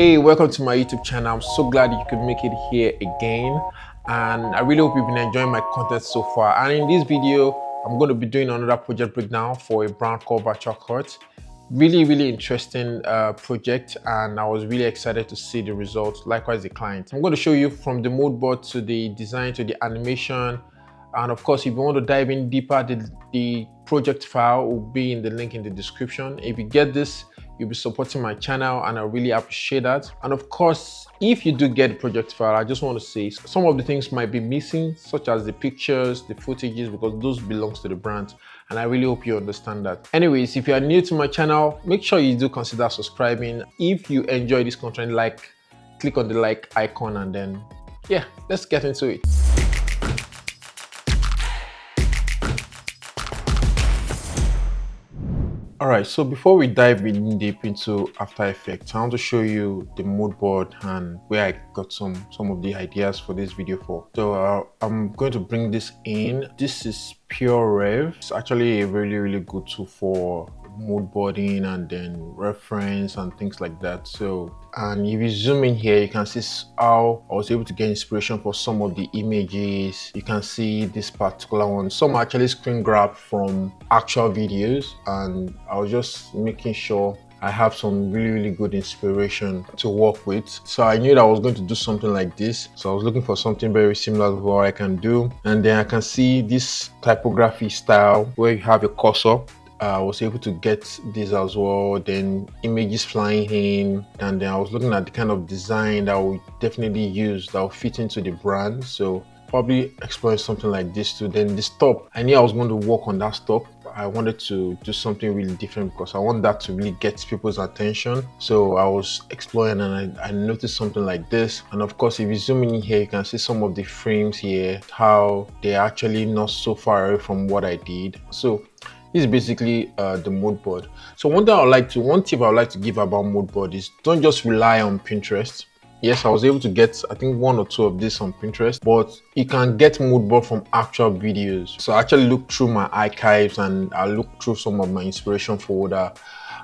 Hey, welcome to my YouTube channel. I'm so glad you could make it here again, and I really hope you've been enjoying my content so far. And in this video, I'm going to be doing another project breakdown for a brand called Virtual Cut. Really interesting project, and I was really excited to see the results. Likewise, the client. I'm going to show you from the mood board to the design to the animation. And of course, if you want to dive in deeper, the project file will be in the link in the description. If you get this, you'll be supporting my channel, and I really appreciate that. And of course, if you do get the project file, I just want to say some of the things might be missing, such as the pictures, the footages, because those belongs to the brand. And I really hope you understand that. Anyways, if you are new to my channel, make sure you do consider subscribing. If you enjoy this content, click on the like icon, and then, yeah, let's get into it. Alright, so before we dive in deep into After Effects, I want to show you the mood board and where I got some of the ideas for this video for. So I'm going to bring this in. This is Pure Rev. It's actually a really good tool for mood boarding and then reference and things like that. So, and if you zoom in here, you can see how I was able to get inspiration for some of the images. You can see this particular one. Some actually screen grabbed from actual videos, and I was just making sure I have some really good inspiration to work with. So I knew that I was going to do something like this. So I was looking for something very similar to what I can do. And then I can see this typography style where you have a cursor. I was able to get this as well, then images flying in, and then I was looking at the kind of design that I would definitely use that will fit into the brand. So probably exploring something like this too. Then the stop, I knew I was going to work on that stop. I wanted to do something really different because I want that to really get people's attention. So I was exploring, and I noticed something like this. And of course, if you zoom in here, you can see some of the frames here, how they're actually not so far away from what I did. So this is basically the mood board. So one tip I would like to give about mood board is don't just rely on Pinterest. Yes, I was able to get, I think, 1 or 2 of this on Pinterest, but you can get mood board from actual videos. So I actually looked through my archives, and I looked through some of my inspiration folder,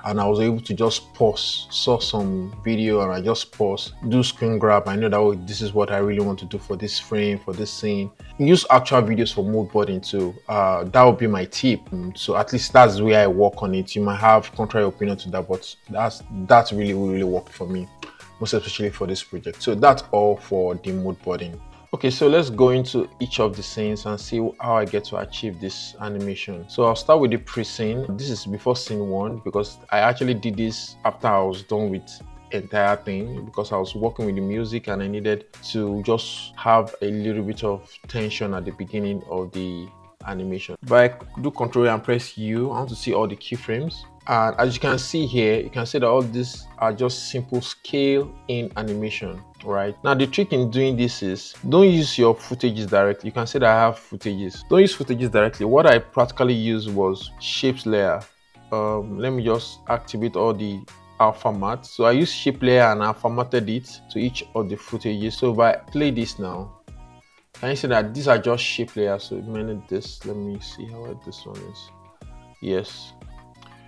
and I was able to just pause, saw some video, and I just pause, do screen grab. I know that, oh, this is what I really want to do for this frame, for this scene. Use actual videos for mood boarding too. That would be my tip. So at least that's the way I work on it. You might have contrary opinion to that, but that's really worked for me, most especially for this project. So that's all for the mood boarding. Okay, so let's go into each of the scenes and see how I get to achieve this animation. So I'll start with the pre-scene. This is before scene 1 because I actually did this after I was done with the entire thing, because I was working with the music and I needed to just have a little bit of tension at the beginning of the animation. If I do Control and press U, I want to see all the keyframes. And as you can see here, you can see that all these are just simple scale in animation, right? Now the trick in doing this is don't use your footages directly. You can see that I have footages. Don't use footages directly. What I practically used was shapes layer. Let me just activate all the alpha matte. So I use shape layer and I formatted it to each of the footages. So if I play this now, can you see that these are just shape layers? So manage this. Let me see how this one is. Yes.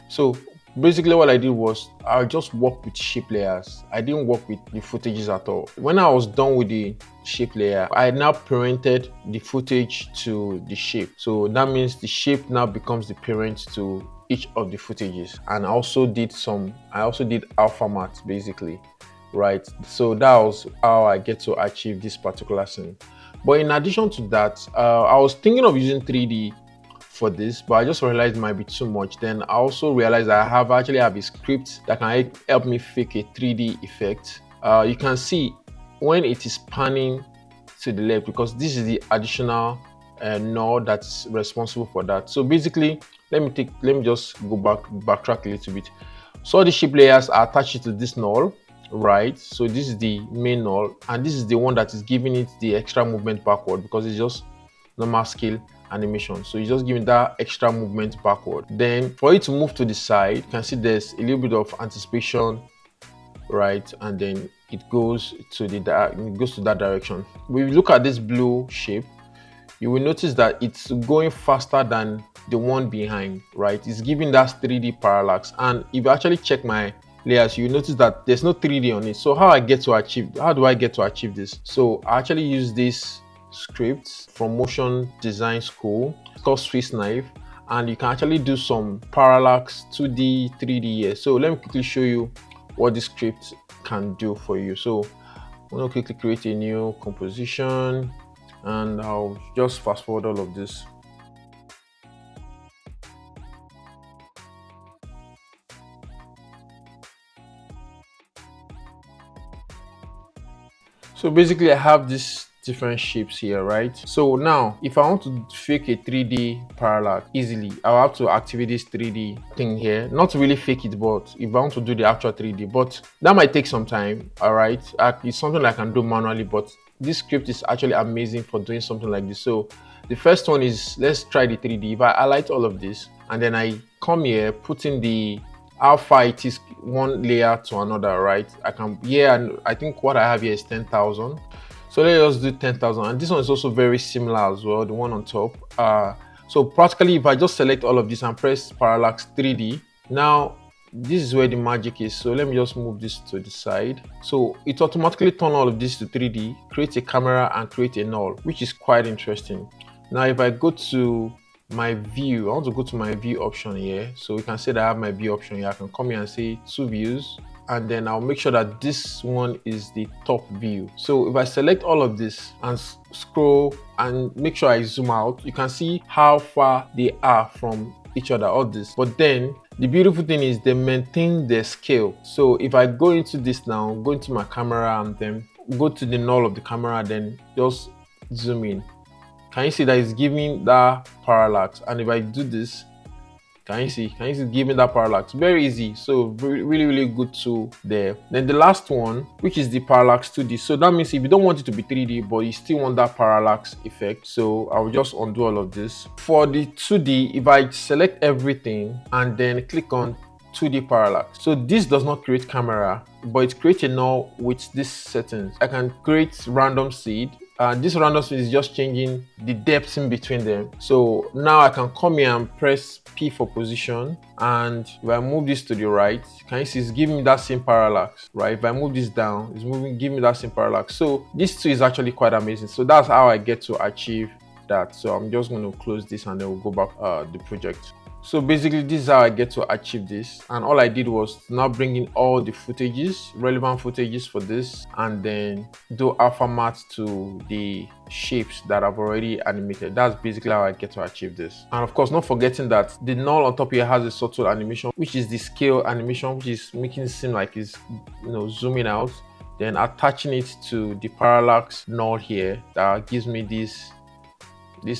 So basically what I did was I just worked with shape layers. I didn't work with the footages at all. When I was done with the shape layer, I now parented the footage to the shape. So that means the shape now becomes the parent to each of the footages. And I also did alpha matte basically, right? So that was how I get to achieve this particular scene. But in addition to that, I was thinking of using 3D for this, but I just realized it might be too much. Then I also realized I actually have a script that can help me fake a 3D effect. You can see when it is panning to the left, because this is the additional node that's responsible for that. So basically, let me just go backtrack a little bit. So the shape layers are attached to this null, right? So this is the main null, and this is the one that is giving it the extra movement backward, because it's just normal scale animation. So you just give it that extra movement backward. Then for it to move to the side, you can see there's a little bit of anticipation, right? And then it goes to that direction. When you look at this blue shape, you will notice that it's going faster than the one behind, right? It's giving that 3D parallax. And if you actually check my layers, you notice that there's no 3D on it. So how do I get to achieve this? So I actually use this script from Motion Design School. It's called Swiss Knife, and you can actually do some parallax 2D 3D here. So let me quickly show you what this script can do for you. So I'm going to quickly create a new composition, and I'll just fast forward all of this. So basically I have these different shapes here, right? So now if I want to fake a 3D parallax easily, I'll have to activate this 3D thing here. Not to really fake it, but if I want to do the actual 3D, but that might take some time, all right? It's something I can do manually, but this script is actually amazing for doing something like this. So the first one is, let's try the 3D. If I highlight all of this and then I come here, put in the how far it is one layer to another, right? And I think what I have here is 10,000. So let's just do 10,000, and this one is also very similar as well, the one on top. So practically if I just select all of this and press parallax 3D, now this is where the magic is. So let me just move this to the side. So it automatically turns all of this to 3D, creates a camera and create a null, which is quite interesting. Now if I go to my view, I want to go to my view option here. So we can say that I have my view option here. I can come here and say 2 views, and then I'll make sure that this one is the top view. So if I select all of this and scroll and make sure I zoom out, you can see how far they are from each other, all this. But then the beautiful thing is they maintain their scale. So if I go into this now, go into my camera and then go to the null of the camera, then just zoom in. Can you see that it's giving that parallax? And if I do this, can you see giving that parallax? Very easy. So really good tool there. Then the last one, which is the parallax 2D. So that means if you don't want it to be 3D, but you still want that parallax effect, so I will just undo all of this. For the 2D, if I select everything and then click on 2D parallax, so this does not create camera, but it creates a null with this settings. I can create random seed. This random seed is just changing the depth in between them. So now I can come here and press P for position, and if I move this to the right, can you see it's giving me that same parallax, right? If I move this down, it's giving me that same parallax. So this too is actually quite amazing. So that's how I get to achieve that. So I'm just going to close this and then we'll go back the project. So basically this is how I get to achieve this, and all I did was now bring in all the footages, relevant footages for this, and then do alpha matte to the shapes that I've already animated. That's basically how I get to achieve this. And of course, not forgetting that the null on top here has a subtle animation, which is the scale animation, which is making it seem like it's zooming out, then attaching it to the parallax null here that gives me this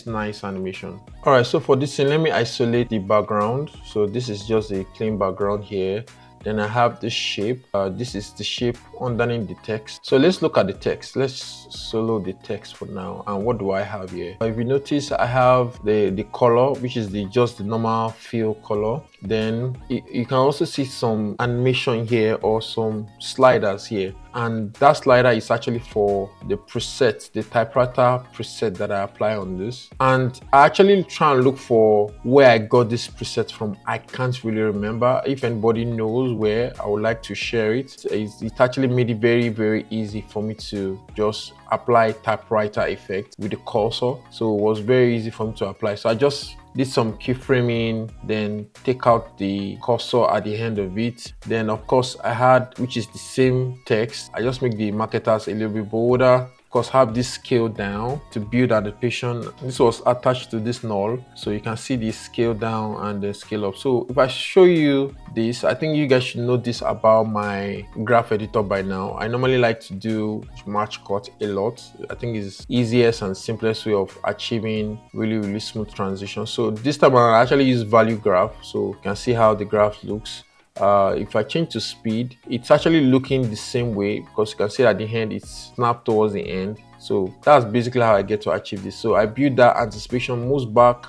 nice animation. All right, so for this thing, let me isolate the background. So this is just a clean background here. Then I have this shape. This is the shape underneath the text. So let's look at the text. Let's solo the text for now. And what do I have here? If you notice, I have the color, which is just the normal fill color. Then you can also see some animation here or some sliders here. And that slider is actually for the preset, the typewriter preset that I apply on this. And I actually try and look for where I got this preset from. I can't really remember. If anybody knows where, I would like to share it. It actually made it very easy for me to just apply typewriter effect with the cursor. So it was very easy for me to apply. So I just did some keyframing, then take out the cursor at the end of it. Then of course I had, which is the same text, I just make the marketers a little bit bolder. Of course, have this scale down to build annotation. This was attached to this null, so you can see the scale down and the scale up. So if I show you this, I think you guys should know this about my graph editor by now. I normally like to do match cut a lot. I think it's easiest and simplest way of achieving really smooth transition. So this time I actually use value graph, so you can see how the graph looks. If I change to speed, it's actually looking the same way, because you can see at the end it's snapped towards the end. So that's basically how I get to achieve this. So I build that anticipation, moves back,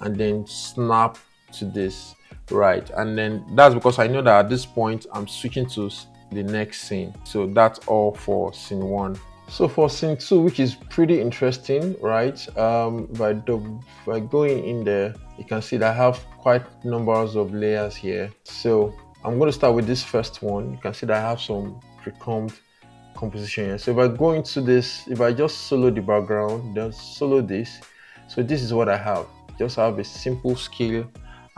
and then snap to this, right? And then that's because I know that at this point I'm switching to the next scene. So that's all for scene 1. So for scene 2, which is pretty interesting, right? By going in there, you can see that I have quite numbers of layers here. So I'm going to start with this first one. You can see that I have some pre-combed composition here. So if I go into this, if I just solo the background, then solo this, so this is what I have. Just have a simple scale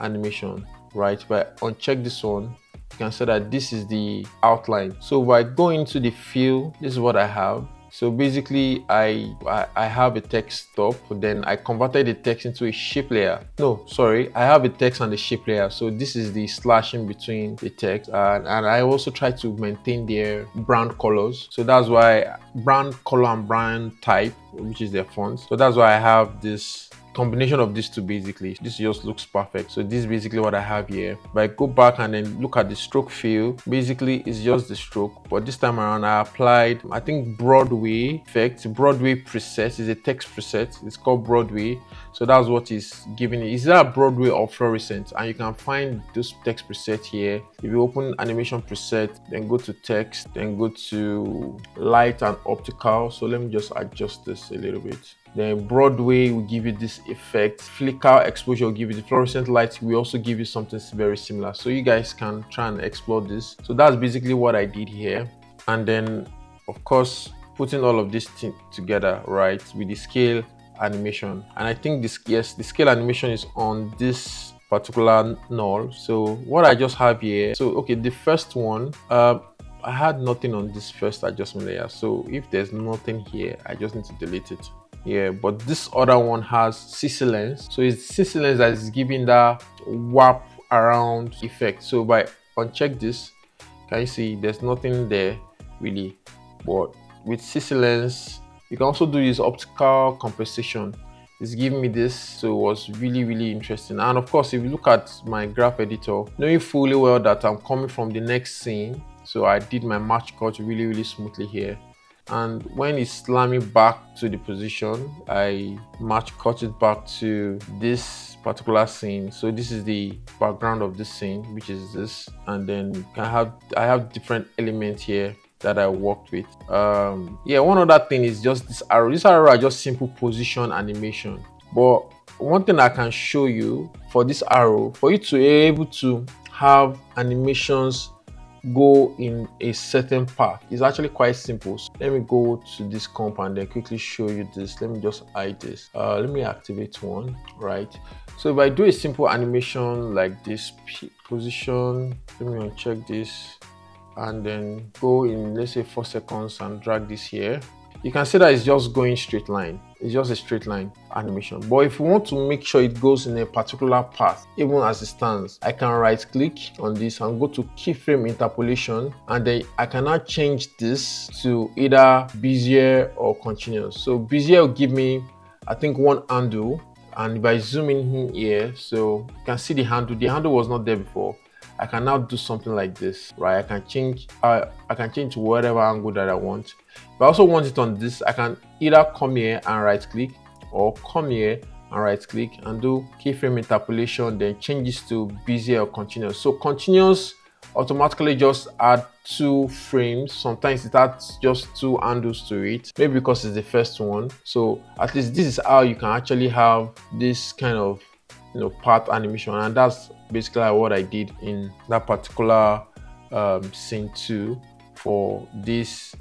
animation, right? If I uncheck this one, you can see that this is the outline. So if I go into the fill, this is what I have. So basically I have a text top, then I converted the text into a shape layer. No, sorry, I have a text and a shape layer. So this is the slash in between the text, and I also try to maintain their brand colors. So that's why brand color and brand type, which is their font. So that's why I have this combination of these two. Basically this just looks perfect. So this is basically what I have here. But I go back and then look at the stroke fill, basically it's just the stroke, but this time around I applied, I think, Broadway effect. Broadway preset is a text preset, it's called Broadway. So that's what is giving it. Is that Broadway or fluorescent? And you can find this text preset here. If you open animation preset, then go to text, then go to light and optical. So let me just adjust this a little bit. Then Broadway will give you this effect. Flicker exposure will give you the fluorescent light. We also give you something very similar. So you guys can try and explore this. So that's basically what I did here. And then, of course, putting all of this together, right, with the scale animation. And I think this, yes, the scale animation is on this particular null. So what I just have here, so okay, the first one, I had nothing on this first adjustment layer. So if there's nothing here, I just need to delete it. Yeah, but this other one has CC lens. So it's CC lens that is giving that warp around effect. So by uncheck this, can you see there's nothing there really? But with CC lens, you can also do this optical compensation. It's giving me this, so it was really interesting. And of course, if you look at my graph editor, knowing fully well that I'm coming from the next scene, so I did my match cut really smoothly here. And when it's slamming back to the position, I match cut it back to this particular scene. So this is the background of this scene, which is this, and then I have different elements here that I worked with. Yeah, one other thing is just this arrow. This arrow are just simple position animation, but one thing I can show you for this arrow, for you to be able to have animations go in a certain path, is actually quite simple. So let me go to this comp and then quickly show you this. Let me just hide this. Let me activate one, right? So if I do a simple animation like this position, let me uncheck this and then go in, let's say 4 seconds, and drag this here, you can see that it's just going straight line. It's just a straight line animation. But if you want to make sure it goes in a particular path, even as it stands, I can right click on this and go to keyframe interpolation, and then I can now change this to either Bezier or continuous. So Bezier will give me, I think, one handle, and if I zoom in here, so you can see the handle was not there before. I can now do something like this, right? I can change to whatever angle that I want. If I also want it on this, I can either come here and right click, or come here and right click and do keyframe interpolation, then change this to Bezier or continuous. So continuous automatically just add 2 frames. Sometimes it adds just 2 handles to it, maybe because it's the first one. So at least this is how you can actually have this kind of, you know, path animation, and that's basically what I did in that particular scene 2 for this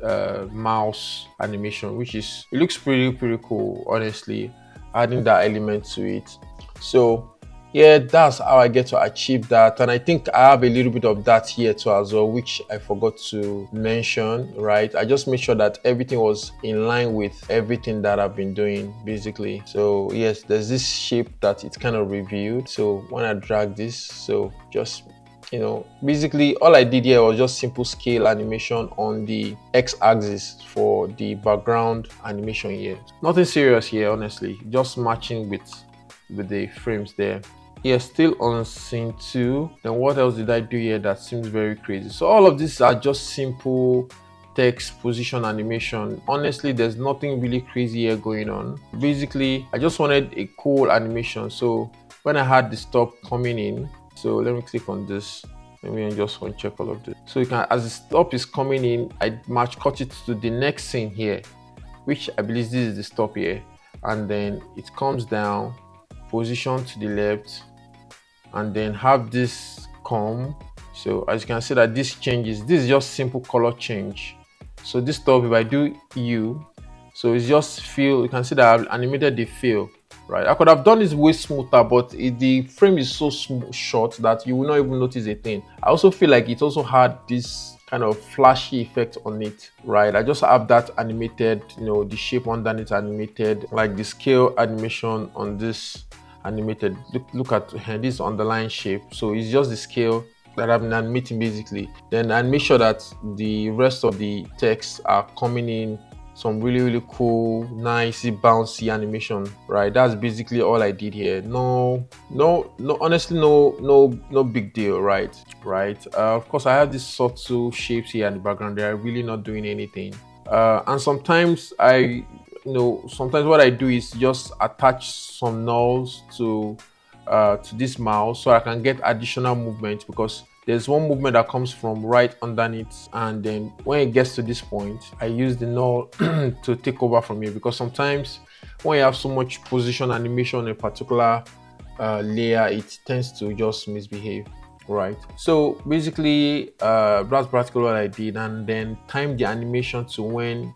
mouse animation, which is, it looks pretty cool, honestly, adding that element to it. So yeah, that's how I get to achieve that. And I think I have a little bit of that here too as well, which I forgot to mention, right? I just made sure that everything was in line with everything that I've been doing, basically. So yes, there's this shape that it's kind of revealed. So when I drag this, so just, you know, basically all I did here was just simple scale animation on the x-axis for the background animation here. Nothing serious here, honestly, just matching with the frames there. Yeah, still on scene 2. Then what else did I do here that seems very crazy? So all of these are just simple text position animation. Honestly, there's nothing really crazy here going on. Basically, I just wanted a cool animation. So when I had the stop coming in, so let me click on this. Let me just uncheck all of this. So you can, as the stop is coming in, I match cut it to the next scene here, which I believe this is the stop here, and then it comes down, position to the left, and then have this come So as you can see that this changes, this is just simple color change. So this stuff, if I do U, so it's just feel, you can see that I've animated the feel, right? I could have done this way smoother, but the frame is so short that you will not even notice a thing. I also feel like it also had this kind of flashy effect on it, right? I just have that animated, you know, the shape underneath animated, like the scale animation on this animated. Look at this underlying shape. So it's just the scale that I've been animating basically. Then I make sure that the rest of the text are coming in some really cool, nice, bouncy animation, right? That's basically all I did here. Honestly, no big deal, right? Of course, I have these subtle shapes here in the background. They are really not doing anything. And sometimes sometimes what I do is just attach some nulls to this mouse so I can get additional movement, because there's one movement that comes from right underneath, and then when it gets to this point, I use the null to take over from here, because sometimes when you have so much position animation in a particular layer, it tends to just misbehave, right? So basically that's practically what I did, and then time the animation to when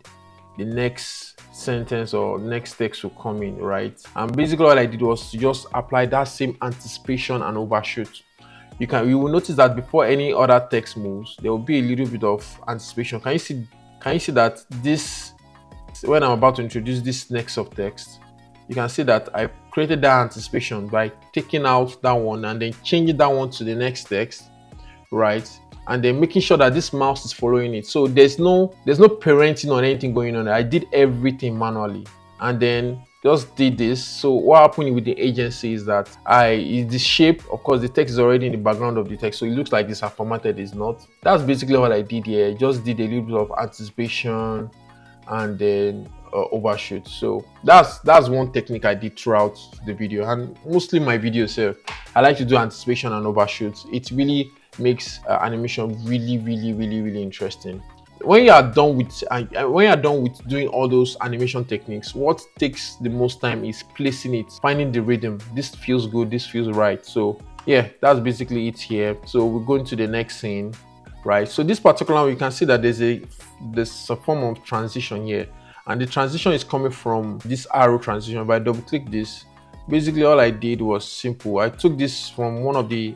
the next sentence or next text will come in, right? And basically what I did was to just apply that same anticipation and overshoot. You will notice that before any other text moves, there will be a little bit of anticipation. Can you see that this, when I'm about to introduce this next of text, you can see that I created that anticipation by taking out that one and then changing that one to the next text, right? And then making sure that this mouse is following it. So there's no parenting or anything going on. I did everything manually, and then just did this. So what happened with the agency is that the shape, of course, the text is already in the background of the text, so it looks like this are formatted. Is not. That's basically what I did here. Just did a little bit of anticipation and then overshoot. So that's one technique I did throughout the video, and mostly my videos here. I like to do anticipation and overshoot. It really makes animation really interesting. When you are done with doing all those animation techniques, what takes the most time is placing it, finding the rhythm. This feels good, this feels right. So yeah, that's basically it here. So we're going to the next scene, right? So this particular one, you can see that there's a form of transition here, and the transition is coming from this arrow transition. If I double click this, basically all I did was simple. I took this from one of the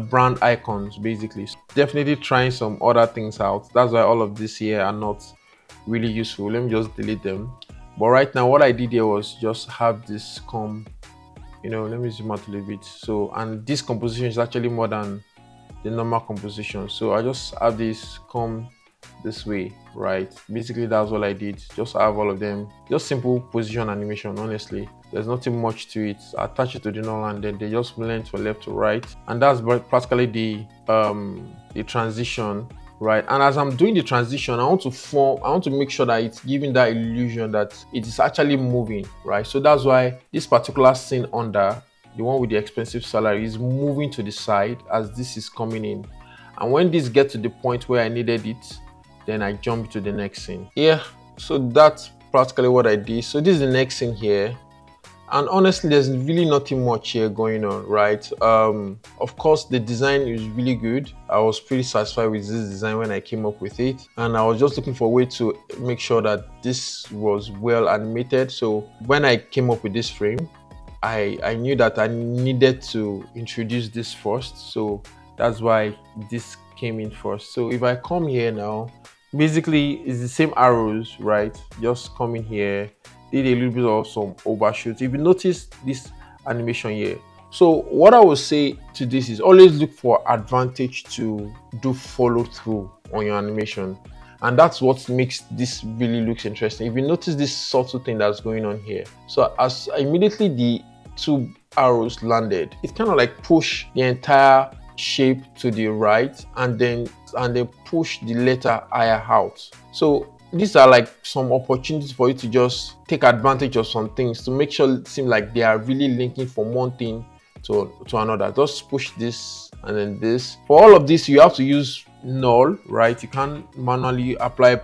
brand icons, basically. Definitely trying some other things out. That's why all of this here are not really useful. Let me just delete them. But right now, what I did here was just have this come, let me zoom out a little bit. So, and this composition is actually more than the normal composition. So I just have this come this way, right? Basically, that's all I did. Just have all of them. Just simple position animation, honestly. There's nothing much to it. Attach it to the null, and then they just blend from left to right. And that's practically the transition, right? And as I'm doing the transition, I want to make sure that it's giving that illusion that it is actually moving, right? So that's why this particular scene under, the one with the expensive salary, is moving to the side as this is coming in. And when this gets to the point where I needed it, then I jump to the next scene. Yeah, so that's practically what I did. So this is the next scene here. And honestly, there's really nothing much here going on, right? Of course, the design is really good. I was pretty satisfied with this design when I came up with it. And I was just looking for a way to make sure that this was well animated. So when I came up with this frame, I knew that I needed to introduce this first. So that's why this came in first. So if I come here now, basically it's the same arrows, right? Just come in here, did a little bit of some overshoot. If you notice this animation here, so what I would say to this is always look for advantage to do follow through on your animation, and that's what makes this really looks interesting. If you notice this subtle thing that's going on here, so as immediately the two arrows landed, it kind of like push the entire shape to the right, and then push the letter higher out. So these are like some opportunities for you to just take advantage of some things to make sure it seems like they are really linking from one thing to another. Just push this and then this. For all of this, you have to use null, right? You can't manually apply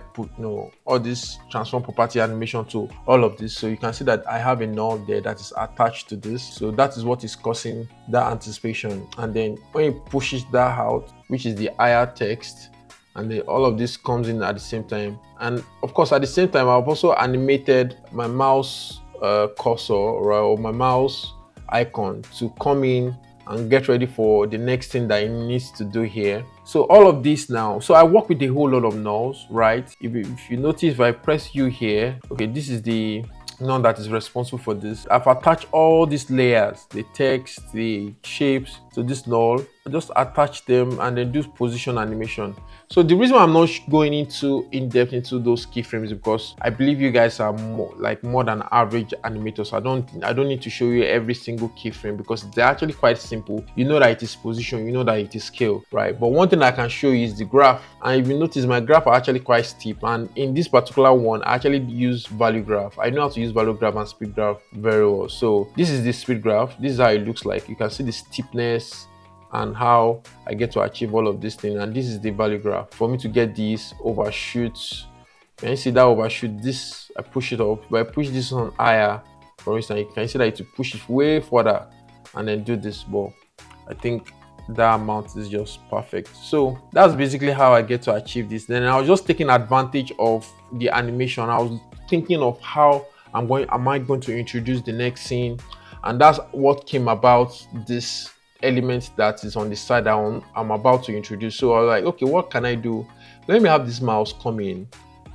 all this transform property animation to all of this. So you can see that I have a null there that is attached to this. So that is what is causing that anticipation. And then when it pushes that out, which is the higher text, and then all of this comes in at the same time. And of course, at the same time, I've also animated my mouse cursor, right, or my mouse icon to come in and get ready for the next thing that it needs to do here. So all of this now, so I work with a whole lot of nulls, right? If you notice, if I press U here, okay, this is the null that is responsible for this. I've attached all these layers, the text, the shapes, to this null. I just attach them and then do position animation. So the reason why I'm not going into in-depth into those keyframes is because I believe you guys are more than average animators. I don't need to show you every single keyframe because they're actually quite simple. You know that it is position, you know that it is scale, right? But one thing I can show you is the graph. And if you notice, my graph are actually quite steep. And in this particular one, I actually use value graph. I know how to use value graph and speed graph very well. So this is the speed graph. This is how it looks like. You can see the steepness and how I get to achieve all of this thing. And this is the value graph. For me to get these overshoots, can you see that overshoot? This, I push it up. But I push this on higher, for instance, you can see that to push it way further and then do this. But I think that amount is just perfect. So that's basically how I get to achieve this. Then I was just taking advantage of the animation. I was thinking of how am I going to introduce the next scene, and that's what came about this element that is on the side that I'm about to introduce. So I was like, okay, what can I do? Let me have this mouse come in,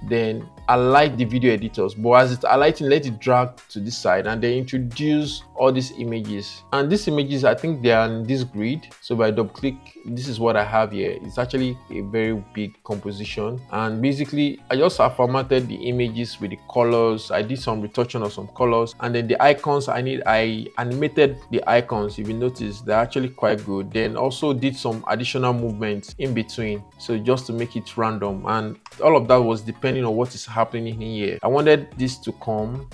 then I like the video editors, but as it's highlighting, let it drag to this side and then introduce all these images. And these images, I think they are in this grid. So by double click, this is what I have here. It's actually a very big composition. And basically, I just have formatted the images with the colors. I did some retouching of some colors. And then the icons I animated the icons. If you notice, they're actually quite good. Then also did some additional movements in between. So just to make it random. And all of that was depending on what is happening in here. I wanted this to come,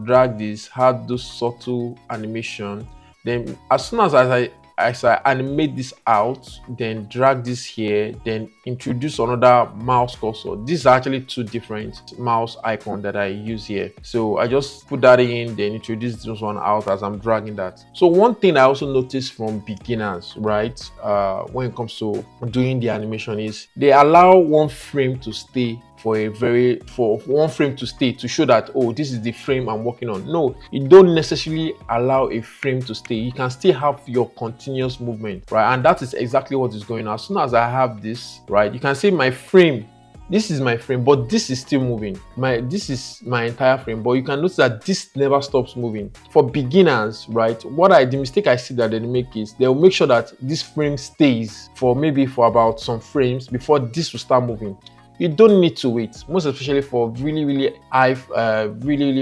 drag this, have those subtle animation. Then as soon as I animate this out, then drag this here, then introduce another mouse cursor. These are actually two different mouse icons that I use here. So I just put that in, then introduce this one out as I'm dragging that. So one thing I also noticed from beginners, right, when it comes to doing the animation is they allow one frame to stay for one frame to stay to show that, oh, this is the frame I'm working on. No, you don't necessarily allow a frame to stay. You can still have your continuous movement, right? And that is exactly what is going on. As soon as I have this, right, you can see my frame. This is my frame, but this is still moving. This is my entire frame, but you can notice that this never stops moving. For beginners, right, the mistake I see that they make is they'll make sure that this frame stays for about some frames before this will start moving. You don't need to wait, most especially for really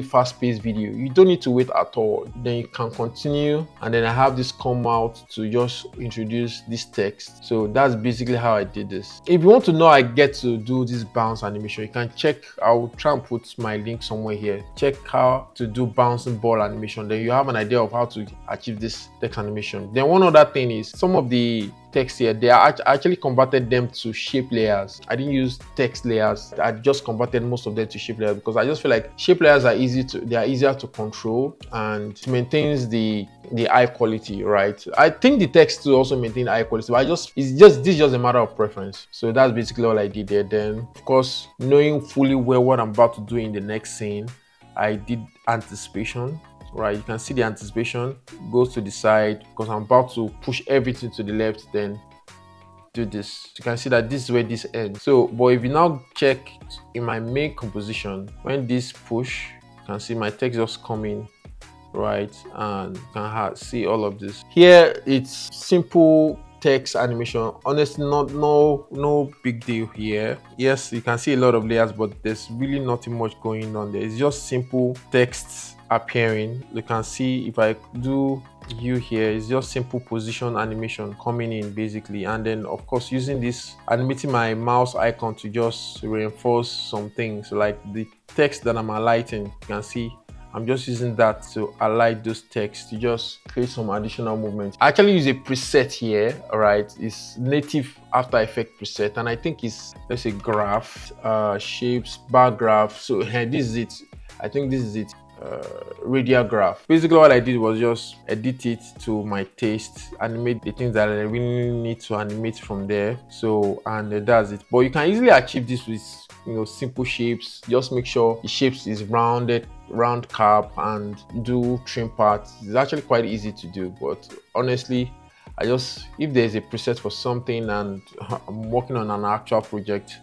fast-paced video. You don't need to wait at all. Then you can continue, and then I have this come out to just introduce this text. So that's basically how I did this. If you want to know how I get to do this bounce animation, you can check. I'll try and put my link somewhere here. Check how to do bouncing ball animation. Then you have an idea of how to achieve this text animation. Then one other thing is some of the text here, they are actually converted them to shape layers. I didn't use text layers. I just converted most of them to shape layers because I just feel like shape layers are easier to control and it maintains the high quality, right? I think the text will also maintain high quality, but this is just a matter of preference. So that's basically all I did there. Then of course, knowing fully well what I'm about to do in the next scene, I did anticipation. Right, you can see the anticipation goes to the side because I'm about to push everything to the left, then do this. You can see that this is where this ends. So, but if you now check in my main composition, when this push, you can see my text just coming, right, and you can see all of this. Here, it's simple text animation. Honestly, no big deal here. Yes, you can see a lot of layers, but there's really nothing much going on there. It's just simple text appearing. You can see if I do you here, it's just simple position animation coming in basically, and then of course using this, animating my mouse icon to just reinforce some things like the text that I'm highlighting. You can see I'm just using that to align those texts to just create some additional movement. I actually use a preset here, all right? It's native After Effects preset, and I think it's, let's say, graph, shapes, bar graph. So this is it. I think this is it. Radial graph. Basically what I did was just edit it to my taste, animate the things that I really need to animate from there. So, and that's it. But you can easily achieve this with, you know, simple shapes. Just make sure the shapes is rounded, round cap, and do trim parts. It's actually quite easy to do, but honestly, if there's a preset for something and I'm working on an actual project,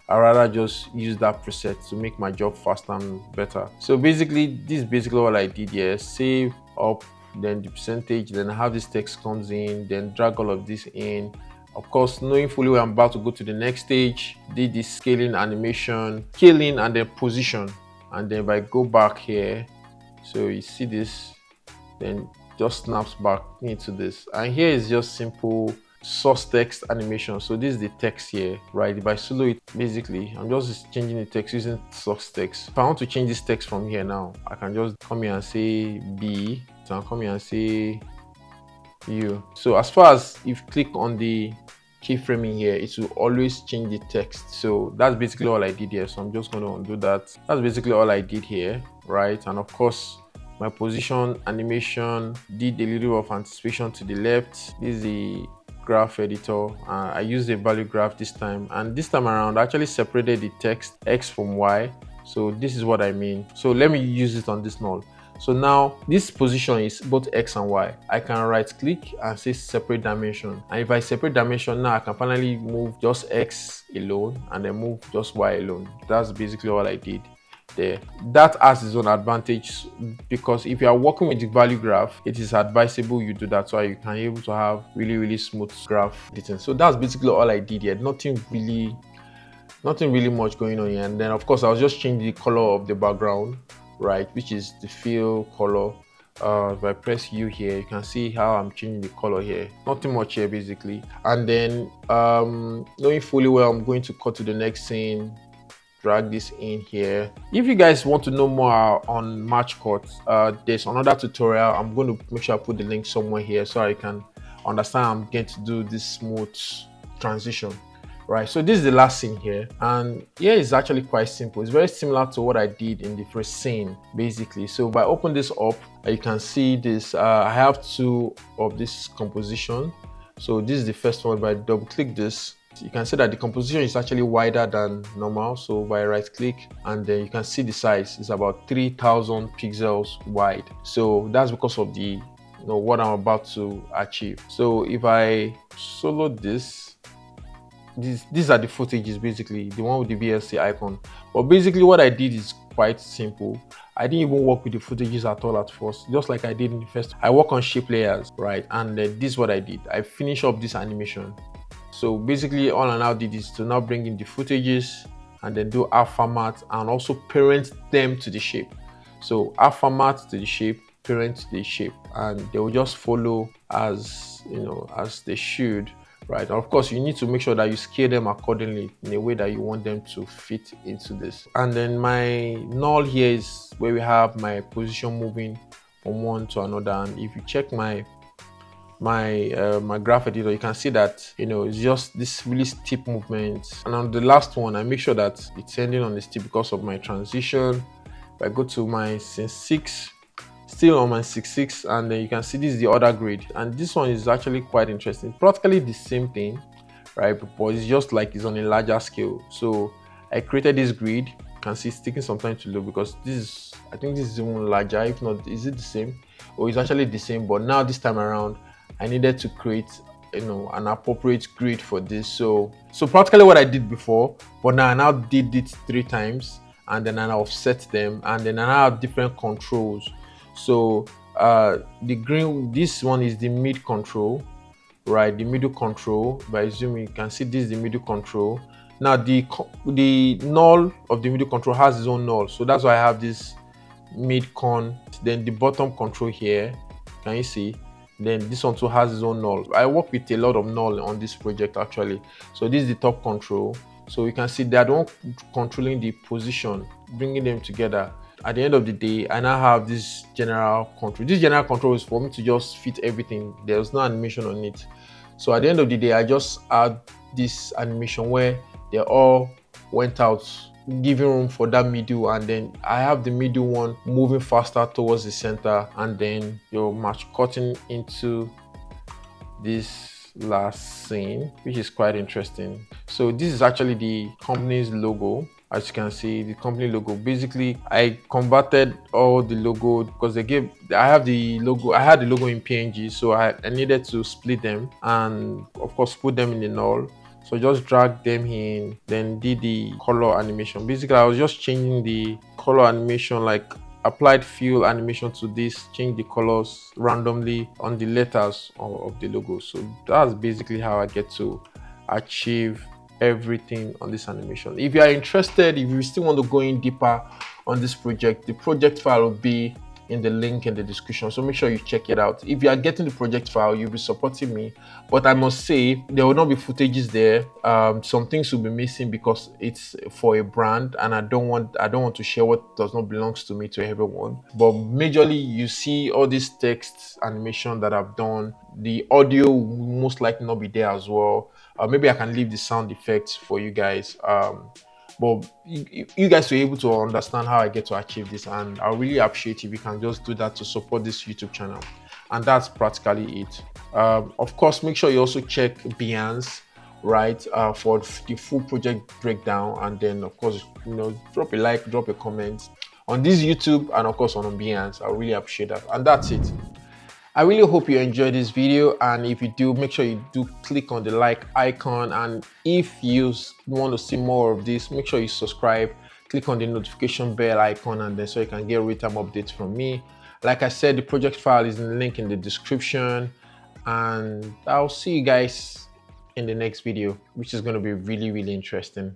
I rather just use that preset to make my job faster and better. So basically, this is basically what I did here. Save up, then the percentage, then I have this text comes in, then drag all of this in. Of course, knowing fully well I'm about to go to the next stage, did this scaling animation, scaling and then position. And then if I go back here, so you see this, then just snaps back into this. And here is just simple source text animation. So this is the text here, right? If I solo it, basically I'm just changing the text using source text. If I want to change this text from here now, I can just come here and say B, so I'll come here and say U. So as far as if you click on the keyframing here, it will always change the text. So that's basically all I did here. So I'm just going to undo that. That's basically all I did here, right? And of course, my position animation did a little of anticipation to the left. This is the graph editor. I used a value graph this time, and this time around I actually separated the text X from Y. So this is what I mean. So let me use it on this null. So now this position is both X and Y. I can right click and say separate dimension, and if I separate dimension, now I can finally move just X alone and then move just Y alone. That's basically what I did there. That has its own advantage, because if you are working with the value graph, it is advisable you do that so you can be able to have really smooth graph editing. So that's basically all I did here. Nothing really much going on here. And then of course I was just changing the color of the background, right, which is the fill color. If I press U here, you can see how I'm changing the color here. Nothing much here basically. And then knowing fully well I'm going to cut to the next scene, drag this in here. If you guys want to know more on match cuts, there's another tutorial. I'm going to make sure I put the link somewhere here so I can understand I'm going to do this smooth transition, right? So this is the last scene here, and here is actually quite simple. It's very similar to what I did in the first scene basically. So if I open this up, you can see this. I have two of this composition. So this is the first one. If I double click this, you can see that the composition is actually wider than normal. So if I right click, and then you can see the size is about 3000 pixels wide. So that's because of the, you know, what I'm about to achieve. So if I solo this, these are the footages basically, the one with the VLC icon. But basically what I did is quite simple. I didn't even work with the footages at all at first, just like I did in the first. I work on shape layers, right? And this is what I did. I finish up this animation. So basically all I now did is to now bring in the footages and then do alpha matte and also parent them to the shape. So alpha matte to the shape, parent to the shape, and they will just follow as, you know, as they should, right? And of course you need to make sure that you scale them accordingly in a way that you want them to fit into this. And then my null here is where we have my position moving from one to another. And if you check my graph editor, you can see that, you know, it's just this really steep movement. And on the last one, I make sure that it's ending on the steep because of my transition. If I go to my scene 6, still on my 6.6, and then you can see this is the other grid, and this one is actually quite interesting. Practically the same thing, right, but it's just like it's on a larger scale. So I created this grid. You can see it's taking some time to load because this is, I think this is even larger. If not, is it the same? Or it's actually the same, but now this time around I needed to create, you know, an appropriate grid for this. So practically what I did before, but now I now did it 3 times, and then I offset them, and then I have different controls. So the green, this one is the mid control, right? The middle control. By zooming, you can see this is the middle control. Now the null of the middle control has its own null, so that's why I have this mid con. Then the bottom control here, can you see? Then this one too has its own null. I work with a lot of null on this project actually. So this is the top control. So you can see they are the one controlling the position, bringing them together. at the end of the day, I now have this general control. This general control is for me to just fit everything. There's no animation on it. So at the end of the day, I just add this animation where they all went out, giving room for that middle, and then I have the middle one moving faster towards the center, and then your match cutting into this last scene, which is quite interesting. So this is actually the company's logo. As you can see, the company logo. Basically, I converted all the logo because I had the logo in PNG, so I needed to split them and of course put them in the null. So just drag them in, then did the color animation. Basically, I was just changing the color animation, like applied fill animation to this, change the colors randomly on the letters of the logo. So that's basically how I get to achieve everything on this animation. If you are interested, if you still want to go in deeper on this project, the project file will be in the link in the description, so make sure you check it out. If you are getting the project file, you'll be supporting me, but I must say there will not be footages there. Some things will be missing because it's for a brand and I don't want to share what does not belongs to me to everyone. But majorly you see all these text animation that I've done. The audio will most likely not be there as well. Maybe I can leave the sound effects for you guys. But you guys were able to understand how I get to achieve this, and I really appreciate if you can just do that to support this YouTube channel. And that's practically it. Of course, make sure you also check Behance, right, for the full project breakdown, and then of course, drop a like, drop a comment on this YouTube, and of course on Behance. I really appreciate that. And that's it. I really hope you enjoyed this video, and if you do, make sure you do click on the like icon, and if you want to see more of this, make sure you subscribe, click on the notification bell icon, and then so you can get real-time updates from me. Like I said, the project file is in the link in the description, and I'll see you guys in the next video, which is going to be really, really interesting.